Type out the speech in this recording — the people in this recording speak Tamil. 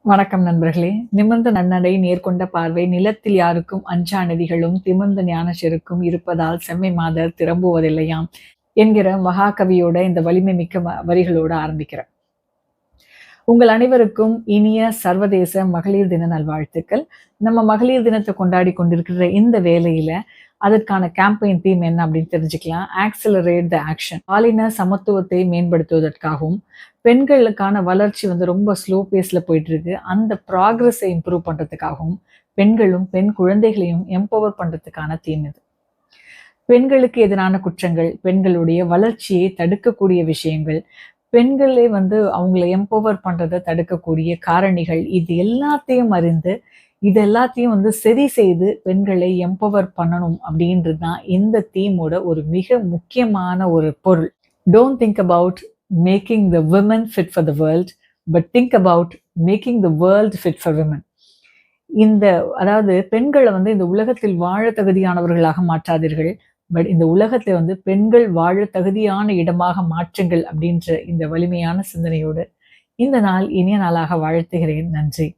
வணக்கம் நண்பர்களே. நிமிர்ந்த நன்னடை, நேர்கொண்ட பார்வை, நிலத்தில் யாருக்கும் அஞ்சா நதிகளும், திமிர்ந்த ஞான செருக்கும் இருப்பதால் செம்மை மாதர் திரும்புவதில்லையாம் என்கிற மகாகவியோட இந்த வலிமை மிக்க வரிகளோட ஆரம்பிக்கிறேன். உங்கள் அனைவருக்கும் இனிய சர்வதேச மகளிர் தின நல்வாழ்த்துக்கள். நம்ம மகளிர் தினத்தை கொண்டாடி கொண்டிருக்கிற இந்த வேளையில அதற்கான கேம்பெயின் தீம் என்ன அப்படின்னு தெரிஞ்சுக்கலாம். Accelerate the action. பாலின சமத்துவத்தை மேம்படுத்துவதற்காகவும், பெண்களுக்கான வளர்ச்சி ரொம்ப ஸ்லோ பேஸ்ல போயிட்டு இருக்கு. அந்த ப்ராக்ரஸை இம்ப்ரூவ் பண்றதுக்காகவும், பெண்களும் பெண் குழந்தைகளையும் எம்பவர் பண்றதுக்கான தீம் இது. பெண்களுக்கு எதிரான குற்றங்கள், பெண்களுடைய வளர்ச்சியை தடுக்கக்கூடிய விஷயங்கள், பெண்களே அவங்கள எம்பவர் பண்றதை தடுக்கக்கூடிய காரணிகள், இது எல்லாத்தையும் அறிந்து இது எல்லாத்தையும் சரி செய்து பெண்களை எம்பவர் பண்ணணும் அப்படின்றது தான் இந்த தீமோட ஒரு மிக முக்கியமான ஒரு பொருள். Don't think about making the women fit for the world, but think about making the world fit for women. அதாவது பெண்களை இந்த உலகத்தில் வாழ தகுதியானவர்களாக மாற்றாதீர்கள், பட் இந்த உலகத்தை பெண்கள் வாழ தகுதியான இடமாக மாற்றுங்கள் அப்படின்ற இந்த வலிமையான சிந்தனையோடு இந்த நாள் இனிய நாளாக வாழ்த்துகிறேன். நன்றி.